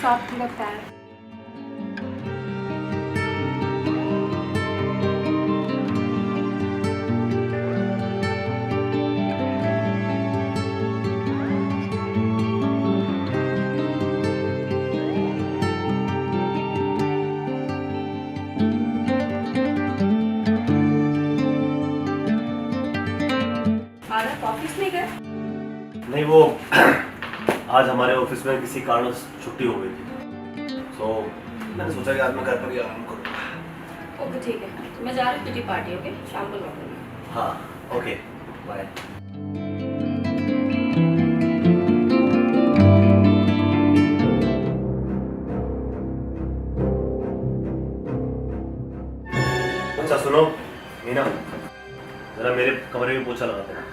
साफ थोड़ा पैर। ऑफिस नहीं गए? नहीं, वो आज हमारे ऑफिस में किसी कारण छुट्टी हो गई थी, तो मैंने सोचा कि आज मैं घर पर ही आराम करूँ। ओके ठीक है, तो मैं जा रही हूँ किटी पार्टी। ओके, शाम को लौटूंगी। हाँ ओके, बाय। अच्छा सुनो मीना, जरा मेरे कमरे में पोछा लगाते हैं।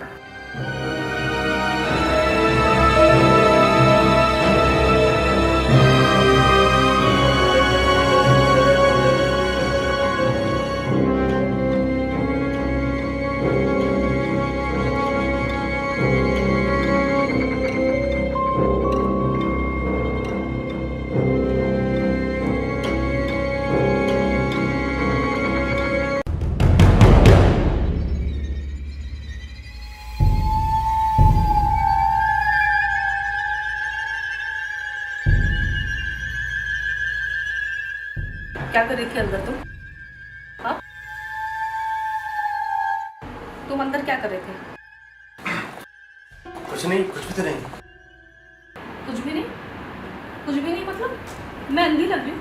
क्या कर रही थी अंदर तुम? हाँ, तुम अंदर क्या कर रहे थे? कुछ नहीं, कुछ भी तो नहीं। कुछ भी नहीं? कुछ भी नहीं मतलब मैं अंधी लग रही हूँ?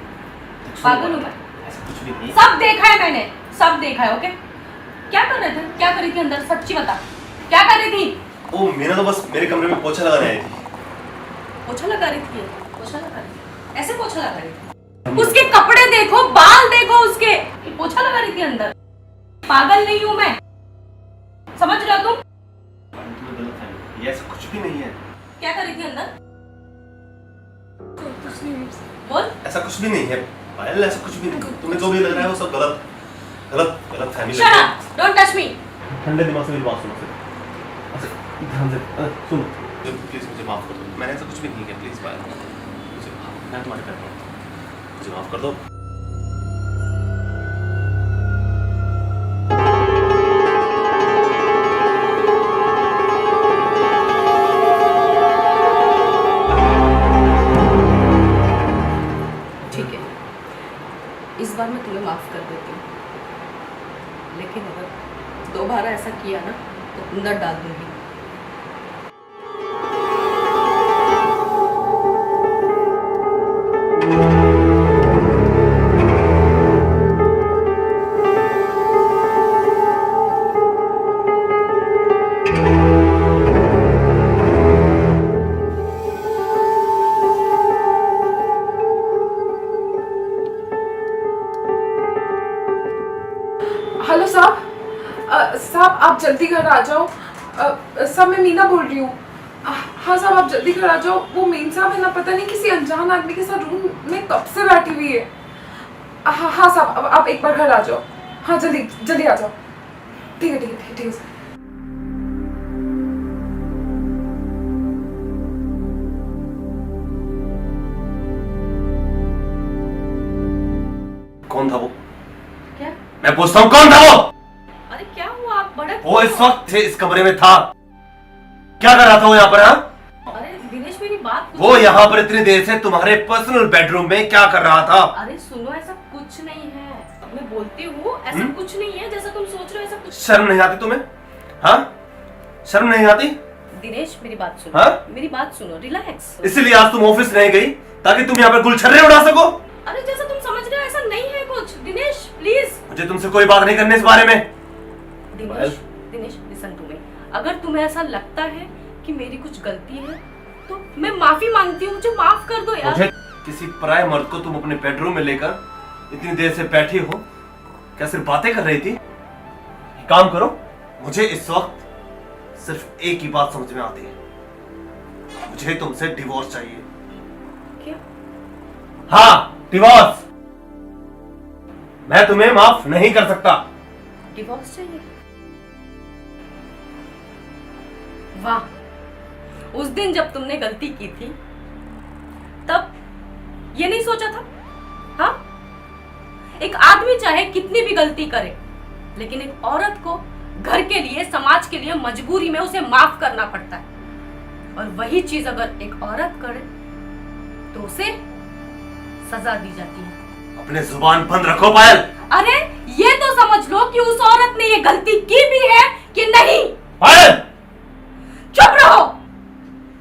पागल हूँ मैं? ऐसा कुछ भी नहीं। सब देखा है मैंने, सब देखा है। ओके, क्या कर रहे थे? क्या कर रही थी अंदर? सच्ची बता, क्या कर रही थी? ओ मीना तो बस मेरे कमरे में पोछा लगाने आई थी। पोछा लगा रही थी? पोछा लगा रही थी? ऐसे पोछा लगा रही थी? उसके कपड़े देखो, बाल देखो उसके, पोछा लगा रही थी अंदर। पागल नहीं हूँ मैं, समझ रहे हो तुम? तुम्हें गलत है, ये ऐसा कुछ भी नहीं है। क्या कर रही थी अंदर? बोल। ऐसा कुछ भी नहीं है पायल, ऐसा कुछ भी नहीं। तुम्हें जो भी लग रहा है वो सब गलत गलत गलत फहमी Shut up! Don't touch me! ठंडे दिमाग से मेरी बात सुनो फिर। अच्छा ध्यान से सुनो, प्लीज मुझे माफ कर दो। मैंने ऐसा कुछ भी नहीं किया, प्लीज पायल मुझे मैं तुम्हारे पैर पड़ता हूं, मुझे माफ कर दो। ठीक है, इस बार मैं तुम्हें माफ कर देती हूँ, लेकिन अगर दोबारा ऐसा किया ना तो अंदर डाल दूंगी। हेलो साहब, साहब आप जल्दी घर आ जाओ। साहब मैं मीना बोल रही हूँ। हाँ साहब आप जल्दी घर आ जाओ। वो मीन साहब है ना, पता नहीं किसी अनजान आदमी के साथ रूम में कब से बैठी हुई है। हाँ हाँ साहब, अब आप एक बार घर आ जाओ। हाँ जल्दी जल्दी आ जाओ। ठीक है ठीक है ठीक है ठीक है सर। कौन था वो? क्या? मैं पूछता हूँ कौन था वो? अरे क्या हुआ, आप बड़े? वो इस वक्त इस कमरे में था। क्या कर रहा था वो यहाँ पर? हाँ, अरे दिनेश मेरी बात वो यहाँ पर इतनी देर से तुम्हारे पर्सनल बेडरूम में क्या कर रहा था? अरे सुनो, ऐसा कुछ नहीं है, मैं बोलती हूँ ऐसा कुछ नहीं है जैसा तुम सोच रहे हो। ऐसा कुछ शर्म नहीं आती तुम्हें? हाँ, शर्म नहीं आती? दिनेश मेरी बात सुनो। हाँ? मेरी बात सुनो, रिलैक्स। इसीलिए आज तुम ऑफिस नहीं गई ताकि तुम यहाँ पर गुलछर्रे उड़ा सको? अरे जैसा तुम समझ रहे हो ऐसा नहीं है कुछ। दिनेश प्लीज। मुझे तुमसे कोई बात नहीं करनी इस बारे में। Dinesh Dinesh listen to me, अगर तुम्हें ऐसा लगता है कि मेरी कुछ गलती है तो मैं माफी मांगती हूँ, मुझे माफ कर दो यार। मुझे किसी पराये मर्द को तुम अपने बेडरूम में लेकर इतनी देर से बैठी हो, क्या सिर्फ बातें कर रही थी? काम करो, मुझे इस वक्त सिर्फ एक ही बात समझ में आती है, मुझे तुमसे डिवोर्स चाहिए। क्या? हाँ, डिवोर्स। मैं तुम्हें माफ नहीं कर सकता। डिवोर्स चाहिए? वाह, उस दिन जब तुमने गलती की थी तब ये नहीं सोचा था? हाँ, एक आदमी चाहे कितनी भी गलती करे, लेकिन एक औरत को घर के लिए, समाज के लिए मजबूरी में उसे माफ करना पड़ता है। और वही चीज अगर एक औरत करे तो उसे सजा दी जाती है। अपने जुबान बंद रखो पायल। अरे ये तो समझ लो कि उस औरत ने ये गलती की भी है कि नहीं। पायल! चुप रहो।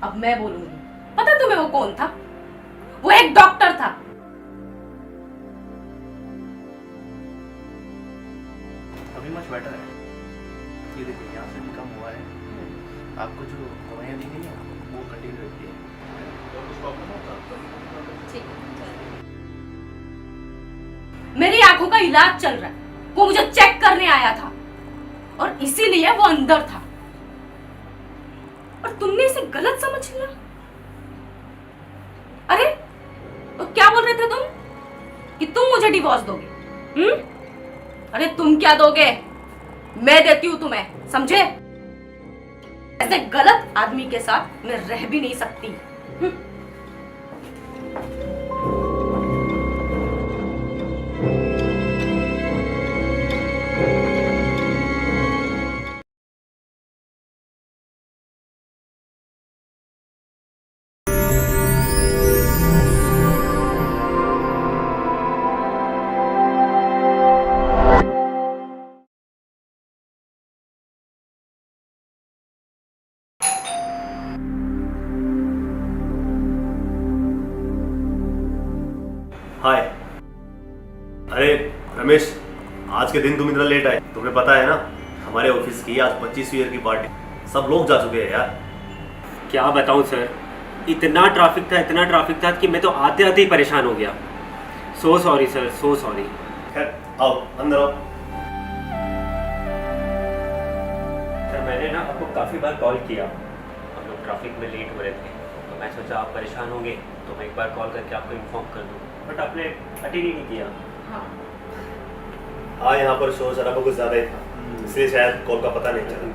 अब मैं बोलूंगी। पता तुम्हें वो कौन था? वो एक डॉक्टर था। अभी मच बेटर है। ये देखिए यहाँ से भी कम हुआ है। आपको जो दवाइयाँ दी गई हैं वो कंटिन्यू रहती है। और कुछ प्रॉब्लम होता ठीक है। मेरी आंखों का इलाज चल रहा है, वो मुझे चेक करने आया था और इसीलिए वो अंदर था। और तुमने इसे गलत समझ लिया। अरे तो क्या बोल रहे थे तुम कि तुम मुझे डिवोर्स दोगे? अरे तुम क्या दोगे, मैं देती हूं तुम्हें, समझे? ऐसे गलत आदमी के साथ मैं रह भी नहीं सकती। हाय। अरे रमेश, आज के दिन तुम इतना लेट आए, तुम्हें पता है ना हमारे ऑफिस की आज 25वीं ईयर की पार्टी, सब लोग जा चुके हैं यार। क्या बताऊं सर, इतना ट्रैफिक था कि मैं तो आते आते ही परेशान हो गया। So sorry sir, so sorry. खैर आओ अंदर आओ। सर मैंने ना आपको काफ़ी बार कॉल किया, हम लोग ट्रैफिक में लेट हो रहे थे, तो मैं सोचा आप परेशान होंगे तो मैं एक बार कॉल करके आपको इन्फॉर्म कर दूँ, बट आपने अटेंड ही नहीं किया। हाँ, यहाँ पर शोर शराबा कुछ ज्यादा ही था, इसलिए शायद कॉल का पता नहीं चला।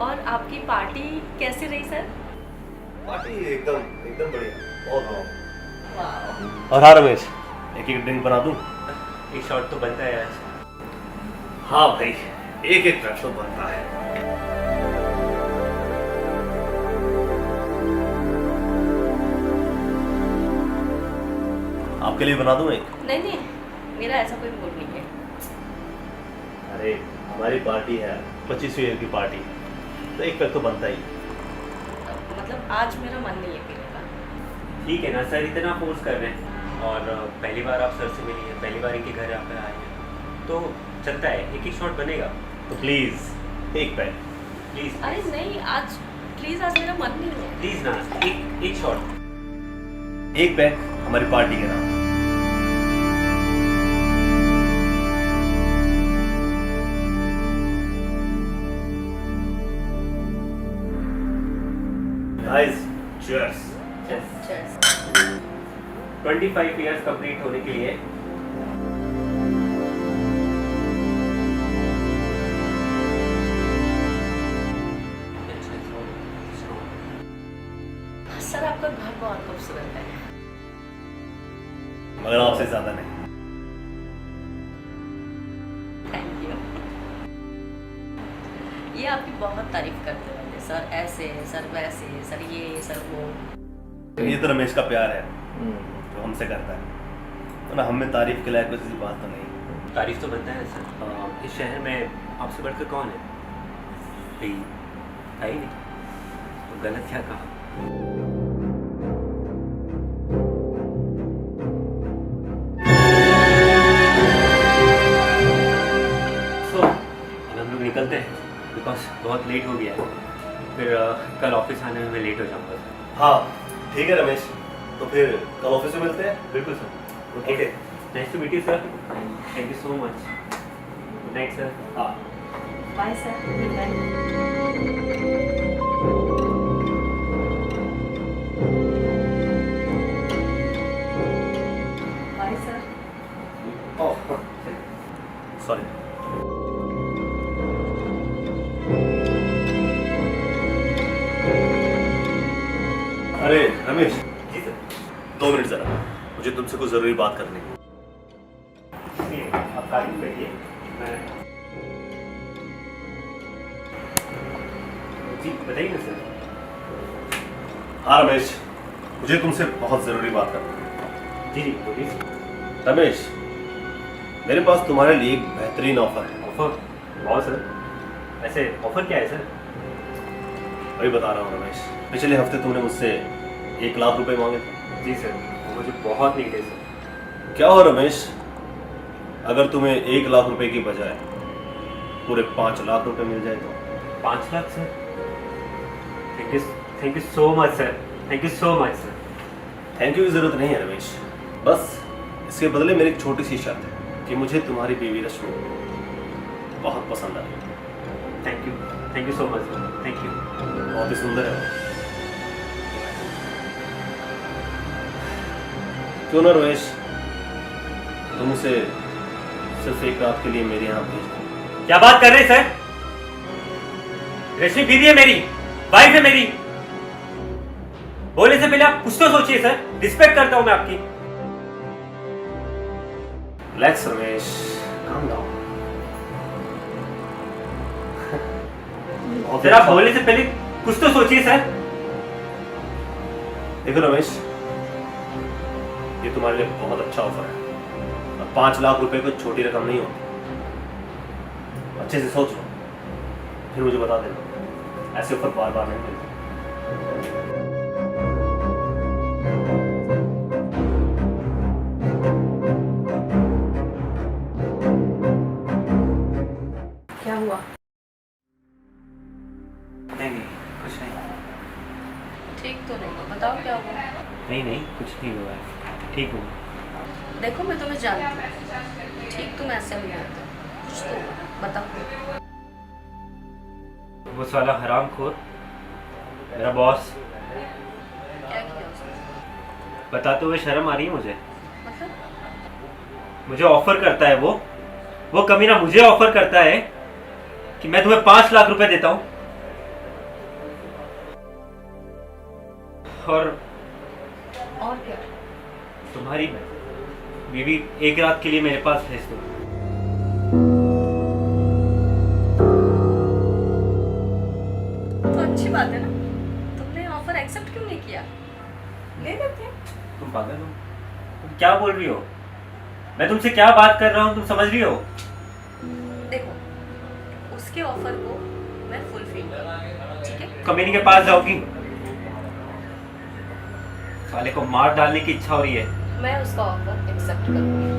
और आपकी पार्टी कैसी रही सर? पार्टी एकदम एकदम बढ़िया, बहुत वाह। और हाँ रमेश, एक एक ड्रिंक बना दूं? एक शॉट तो बनता है आज। हाँ भाई, एक एक ड्रिंक तो बनता है। आपके लिए बना दूं एक? नहीं नहीं, मेरा ऐसा कोई मूड नहीं है। अरे हमारी पार्टी है 25वीं ईयर की पार्टी, तो एक पैक तो बनता ही। मतलब आज मेरा मन नहीं है पीने का। ठीक है ना सर, इतना फोर्स कर रहे हैं और पहली बार आप सर से मिली हैं, पहली बार इनके घर आप आए हैं, तो चलता है, एक एक शॉट बनेगा। तो प्लीज एक पैक। प्लीज अरे नहीं, आज प्लीज, आज मेरा मन नहीं है। प्लीज ना, एक शॉट। एक पैक हमारी पार्टी के नाम। Guys, cheers. 25 ईयर्स कंप्लीट होने के लिए सर आपका घर बहुत खूबसूरत है। मगर आपसे ज्यादा नहीं। Thank you. ये आपकी बहुत तारीफ करते रहते सर, ऐसे सर वैसे सर, ये सर वो। ये तो रमेश का प्यार है जो हमसे करता है, तो ना हम में तारीफ के लायक किसी बात तो नहीं। तारीफ तो बनता है सर। इस शहर में आपसे बढ़कर कौन है? भाई है ही नहीं, तो गलत क्या कहा? So, अब हम लोग निकलते हैं, बिकॉज बहुत लेट हो गया है, फिर कल ऑफिस आने में मैं लेट हो जाऊंगा सर। हाँ ठीक है रमेश, तो फिर कल ऑफिस में मिलते हैं। बिल्कुल sir. Okay, nice to meet you sir, thank you so much. Good night sir. हाँ bye sir, good night. Bye sir. Oh sorry. अरे रमेश, 2 मिनट जरा, मुझे तुमसे कुछ जरूरी बात करनी है। सुनिए, आप गाड़ी में बैठिए, मैं जी बताइए ना सर। हाँ रमेश, मुझे तुमसे बहुत जरूरी बात करनी है। जी जी बोलिए। रमेश, मेरे पास तुम्हारे लिए एक बेहतरीन ऑफर है। ऑफर? वाह सर, ऐसे ऑफर क्या है सर? वही बता रहा हूँ रमेश, पिछले हफ्ते तुमने मुझसे 1 लाख रुपए मांगे थे। जी सर, वो मुझे बहुत नीड है सर। क्या हो रमेश, अगर तुम्हें 1 लाख रुपए की बजाय पूरे 5 लाख रुपए मिल जाए तो? 5 lakh sir? Thank you so much sir, thank you so much sir. Thank you की जरूरत नहीं है रमेश, बस इसके बदले मेरी एक छोटी सी शर्त है कि मुझे तुम्हारी बीवी रश्मि बहुत पसंद आई। Thank you so much sir, thank you. बहुत ही सुंदर है वो। क्यों ना रमेश, तुम उसे सिर्फ 1 रात के लिए मेरे यहाँ भेज दो। क्या बात कर रहे हैं सर? रश्मि बीवी है मेरी, वाइफ है मेरी। बोलने से पहले आप कुछ तो सोचिए सर, रिस्पेक्ट करता हूं मैं आपकी। Relax Ramesh, calm down. Sir आप बोलने से पहले कुछ तो सोचिए सर। देखो रमेश, ये तुम्हारे लिए बहुत अच्छा ऑफर है और 5 लाख रुपए कोई छोटी रकम नहीं होती। अच्छे से सोच लो, फिर मुझे बता देना। ऐसे ऑफर बार बार नहीं मिलते। क्या हुआ? नहीं कुछ नहीं। ठीक तो नहीं हो, बताओ क्या हुआ? नहीं कुछ नहीं हुआ है, ठीक हूँ। देखो मैं तुम्हें जानती हूँ, ठीक तुम ऐसे नहीं होते, कुछ तो हुआ, बताओ। वो साला हरामखोर, मेरा बॉस, क्या किया उसने? बताते हुए शर्म आ रही है मुझे। मतलब मुझे ऑफर करता है वो कमीना मुझे ऑफर करता है कि मैं तुम्हें 5 लाख रुपए देता हूं और क्या? तुम्हारी बीवी 1 रात के लिए मेरे पास भेज दो। तो अच्छी बात है ना, तुमने ऑफर एक्सेप्ट क्यों नहीं किया? ले लेते। तुम पागल हो? तुम क्या बोल रही हो? मैं तुमसे क्या बात कर रहा हूं, तुम समझ रही हो? देखो, उसके ऑफर को मैं फुलफिल करूंगी, ठीक है? कमीनी के पास जाओगी? साले को मार डालने की इच्छा हो रही है। मैं उसका ऑफर एक्सेप्ट करूंगी।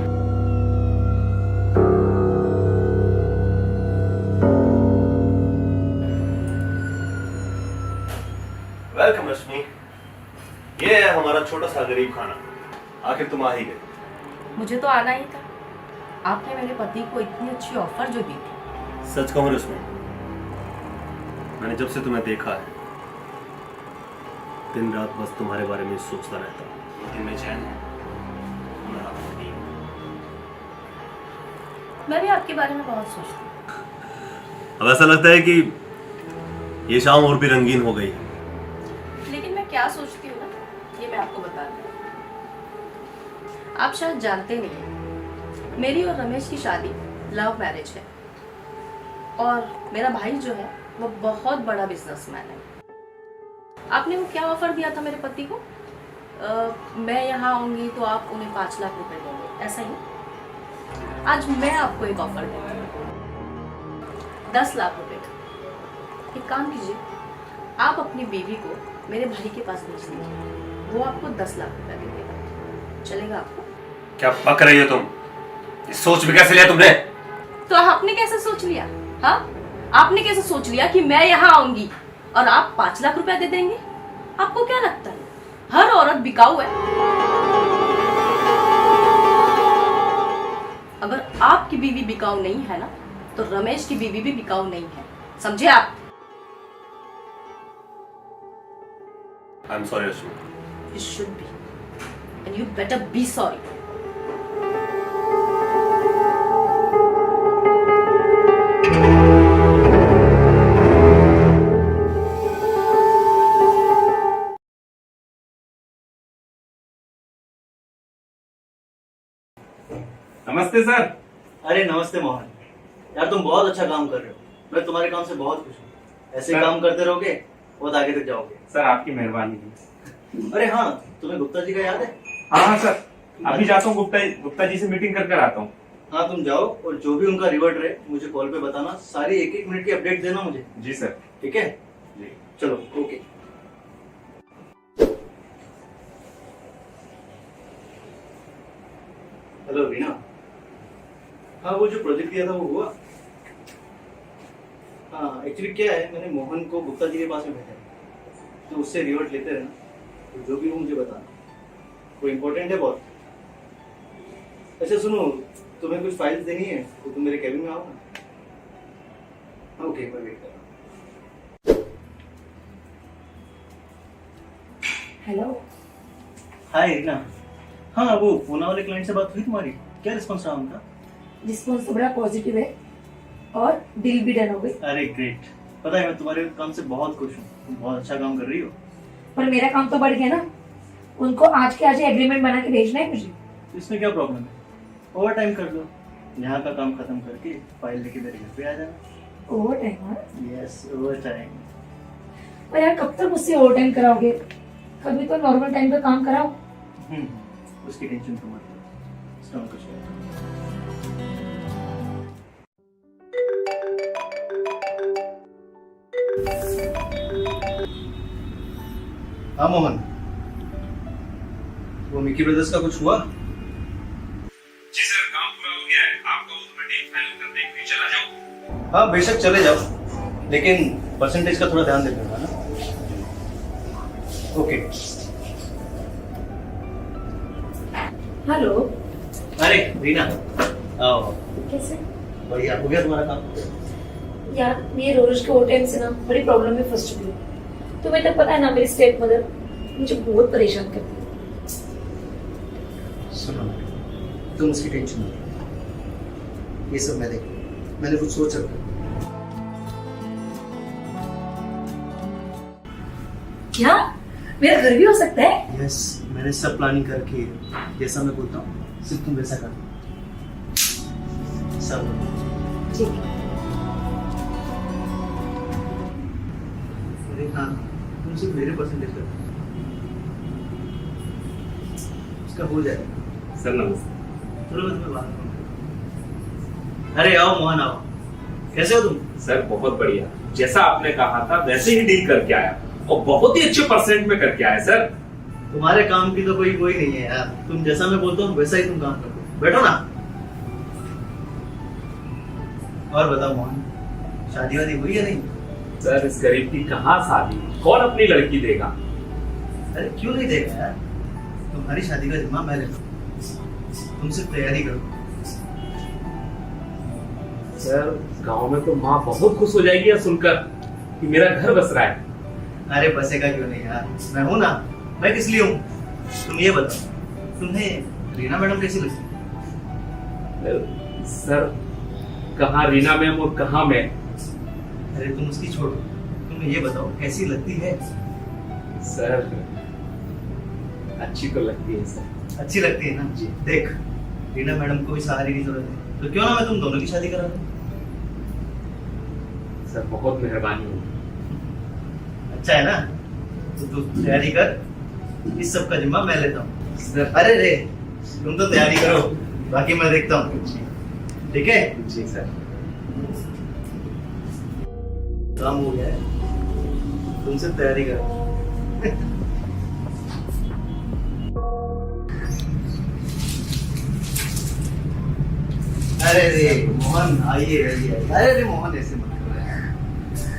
वेलकम रश्मि, ये है हमारा छोटा सा गरीब खाना। आखिर तुम आ ही गए। मुझे तो आना ही था, आपने मेरे पति को इतनी अच्छी ऑफर जो दी थी। सच कहूं रश्मि, मैंने जब से तुम्हें देखा है दिन रात बस तुम्हारे बारे में सोचता रहता हूँ। लेकिन मैं चैन है ना रात नहीं। मैं भी आपके बारे में बहुत सोचती हूँ। अब ऐसा लगता है कि ये शाम और भी रंगीन हो गई है। लेकिन मैं क्या सोचती हूँ ना, ये मैं आपको बता दूँ। आप शायद जानते नहीं हैं, मेरी और रमेश की शादी लव मैरिज है और मेरा भाई जो है वो बहुत बड़ा बिजनेसमैन है। आपने वो क्या ऑफर दिया था मेरे पति को? मैं यहाँ आऊँगी तो आप उन्हें 5 लाख रुपए दोगे, ऐसा ही? आज मैं आपको एक ऑफर देती हूँ 10 लाख रुपए का। एक काम कीजिए, आप अपनी बीवी को मेरे भाई के पास भेज दीजिए, वो आपको 10 लाख रुपए दे देगा। चलेगा आपको? क्या बक रही हो तुम? ये सोच भी कैसे लिया तुमने? तो आपने कैसे सोच लिया? हाँ, आपने कैसे सोच लिया कि मैं यहाँ आऊंगी और आप 5 लाख रुपए दे देंगे? आपको क्या लगता है हर औरत बिकाऊ है? अगर आपकी बीवी बिकाऊ नहीं है ना, तो रमेश की बीवी भी बिकाऊ नहीं है, समझे आप? I am sorry Rashmi. You should be, and you better be sorry. नमस्ते सर। अरे नमस्ते मोहन, यार तुम बहुत अच्छा काम कर रहे हो। मैं तुम्हारे काम से बहुत खुश हूँ। ऐसे सर। काम करते रहोगे बहुत आगे तक जाओगे। सर आपकी मेहरबानी है। अरे हाँ, तुम्हें गुप्ता जी का याद है? हाँ सर, अभी जाता हूँ गुप्ता जी से मीटिंग करके आता हूँ। हाँ तुम जाओ और जो भी उनका रिवर्ट रहे मुझे कॉल पे बताना। सारी एक एक मिनट की अपडेट देना मुझे। जी सर। ठीक है, जी। चलो ओके। हेलो रीना। हाँ वो जो प्रोजेक्ट दिया था वो हुआ? हाँ एक्चुअली क्या है, मैंने मोहन को गुप्ता जी के पास में भेजा है, तो उससे रिवर्ट लेते रहना। तो जो भी हो मुझे बताना, वो इम्पोर्टेंट है बहुत। अच्छा सुनो, तुम्हें कुछ फाइल्स देनी है तो तुम मेरे कैबिन में आओ ना। ओके मैं वेट कर रहा हूँ। हेलो। हाय रीना। हाँ वो पूना वाले क्लाइंट से बात हुई तुम्हारी? क्या रिस्पॉन्स रहा उनका? रिस्पॉन्स तो बड़ा पॉजिटिव है और डील भी डन हो गई। अरे ग्रेट। पता है मैं तुम्हारे काम से बहुत खुश हूँ, तुम बहुत अच्छा काम कर रही हो। पर मेरा काम तो बढ़ गया ना, उनको आज के आज एग्रीमेंट बना के भेजना है मुझे। तो इसमें क्या प्रॉब्लम है? ओवर टाइम कर लो, यहाँ का काम खत्म करके फाइल लेके मेरे घर पे आ जाना। Over time? हाँ, यस ओवर टाइम। पर यार कब तक मुझसे ओवर टाइम कराओगे? कभी तो नॉर्मल टाइम पे काम कराओ। उसकी टेंशन तो मत लो, इसका मैं कुछ नहीं। हाँ मोहन, वो मिकी ब्रदर्स का कुछ हुआ? जी सर, काम पूरा हो गया है। आपका उसमें डील फाइनल कर देंगे, चला जाओ। हाँ बेशक चले जाओ, लेकिन परसेंटेज का थोड़ा ध्यान देना ना। ओके। हेलो। अरे रीना आओ। कैसे? बढ़िया, हो गया तुम्हारा काम? यार ये रोज के ओवर टाइम से ना बड़ी प्रॉब्लम में फंस चुकी हूँ। तुम्हें तो पता है ना, मेरी स्टेप मदर मुझे बहुत परेशान करती है। सुनो तुम उसकी टेंशन मत लो, ये सब मैं देखूं। मैंने कुछ सोच रखा। क्या मेरा घर भी हो सकता है? यस, मैंने सब प्लानिंग करके जैसा मैं बोलता हूँ सिर्फ तुम वैसा कर सब। ठीक है। अरे हाँ, तुम सिर्फ मेरे परसेंटेज कर, उसका हो जाएगा। सर नमस्ते। चलो मैं तुम्हें बात करूँ। अरे आओ मोहन आओ, कैसे हो तुम? सर बहुत बढ़िया, जैसा आपने कहा था वैसे ही डील करके आया और बहुत ही अच्छे परसेंट में करके आया सर। तुम्हारे काम की तो कोई नहीं है यार, तुम जैसा मैं बोलता हूँ वैसा ही तुम काम करो। बैठो ना। और बताओ मोहन, शादी वादी हुई या नहीं? सर इस गरीब की कहाँ शादी, कौन अपनी लड़की देगा? अरे क्यों नहीं देगा यार, तुम्हारी शादी का जिम्मा मैं लेता हूँ, तुम सिर्फ तैयारी करो। सर गांव में तो माँ बहुत खुश हो जाएगी यह सुनकर कि मेरा घर बस रहा है। अरे बसेगा क्यों नहीं यार, मैं हूं ना। मैं किस लिए हूँ तुम ये बताओ, तुम्हें रीना मैडम कैसी लगती? सर कहाँ रीना मैम और कहाँ मैं? अरे तुम उसकी छोड़ो, तुम्हें ये बताओ कैसी लगती है? सर अच्छी तो लगती है सर। अच्छी लगती है ना? देख रीना मैडम को भी सहारे की जरूरत है, तो क्यों ना मैं तुम दोनों की शादी करा दूं? सर बहुत मेहरबानी होगी। अच्छा है ना, तो तू तैयारी कर, इस सब का जिम्मा मैं लेता हूँ। सर अरे रे तुम तो तैयारी करो, बाकी मैं देखता हूँ। ठीक है? जी सर। काम हो गया है, तुम सिर्फ तैयारी करो। अरे रे मोहन आइए आइए। अरे रे मोहन ऐसे मत करो यार,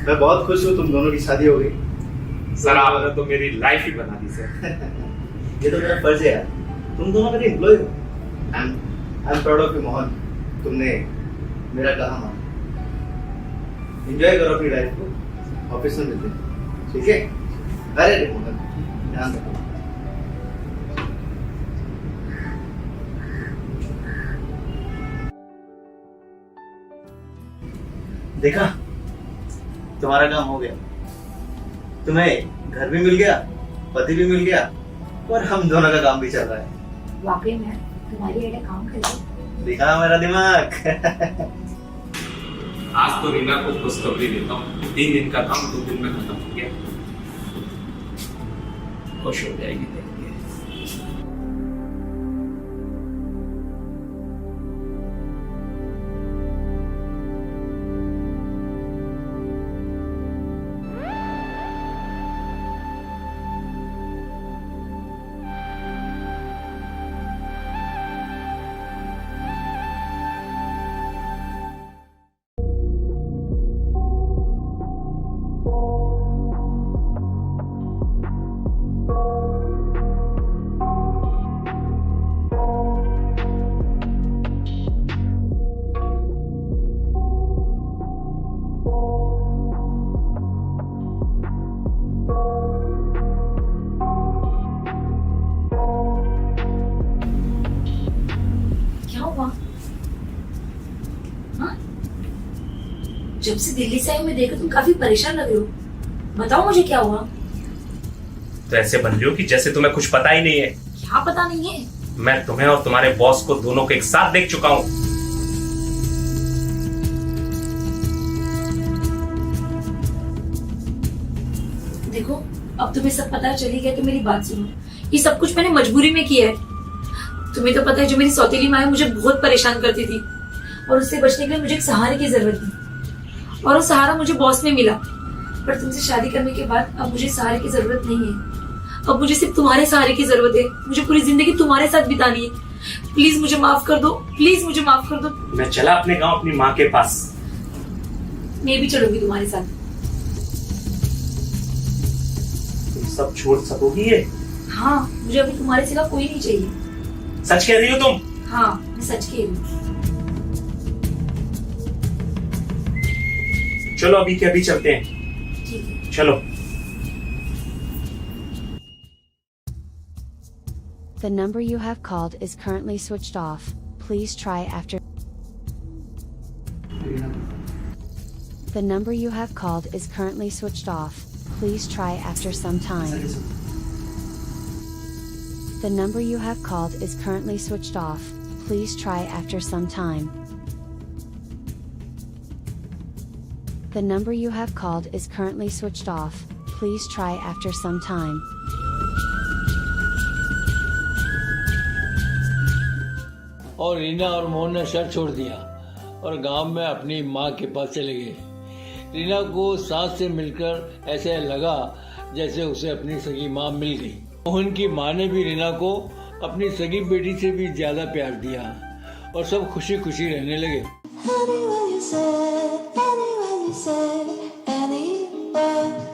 मैं बहुत खुश हूँ तुम दोनों की शादी हो गई। सर आपने तो मेरी लाइफ ही बना दी सर। ये तो मेरा फर्ज है यार, तुम दोनों मेरे एम्प्लॉय हो। I am proud of you Mohan, तुमने मेरा कहा माना। एंजॉय करो अपनी लाइफ को, ऑफिस में मिलते हैं, ठीक है? अरे रे मोहन ध्यान रखो। देखा, तुम्हारा काम हो गया, तुम्हें घर भी मिल गया, पति भी मिल गया, और हम दोनों का काम भी चल रहा है। वाकई में तुम्हारी आइडिया काम कर रही है। देखा मेरा दिमाग। आज तो रीना को खुशखबरी देता हूँ, 3 दिन का काम 2 दिन में खत्म हो गया। खुश हो जाएगी देख के। क्या हुआ? हाँ? जब से दिल्ली से आई मैं देखा तुम काफी परेशान लग रहे हो। बताओ मुझे क्या हुआ? तो ऐसे बन रही हो कि जैसे तुम्हें कुछ पता ही नहीं है। क्या पता नहीं है? मैं तुम्हें और तुम्हारे बॉस को दोनों को एक साथ देख चुका हूँ। देखो अब तुम्हें सब पता चली गया तो मेरी बात सुनो। ये सब कुछ मैंने मजबूरी में किया है। तुम्हें तो पता है जो मेरी सौतेली माँ है मुझे बहुत परेशान करती थी और उससे बचने के लिए मुझे एक सहारे की जरूरत थी और वो सहारा मुझे बॉस में मिला। पर तुमसे शादी करने के बाद अब मुझे सहारे की जरूरत नहीं है। अब मुझे सिर्फ तुम्हारे सहारे की जरूरत है। मुझे पूरी जिंदगी तुम्हारे साथ बितानी है। प्लीज मुझे माफ कर दो, प्लीज मुझे माफ कर दो। मैं चला अपने गांव अपनी माँ के पास। मैं भी चलूंगी तुम्हारे साथ। तुम सब छोड़ सकोगी ये? हाँ, मुझे अभी तुम्हारे सिवा कोई नहीं चाहिए। सच कह रही हो तुम? हाँ, मैं सच कह रही हूँ। चलो अभी के अभी चलते हैं। ठीक है। चलो। The number you have called is currently switched off. Please try after. The number you have called is currently switched off. Please try after some time. The number you have called is currently switched off. Please try after some time. The number you have called is currently switched off. Please try after some time. और रीना और मोहन ने शहर छोड़ दिया और गांव में अपनी माँ के पास चले गए। रीना को सांस से मिलकर ऐसे लगा जैसे उसे अपनी सगी माँ मिल गई। मोहन की माँ ने भी रीना को अपनी सगी बेटी से भी ज्यादा प्यार दिया और सब खुशी खुशी रहने लगे। Anywhere you said, anywhere you said, anywhere.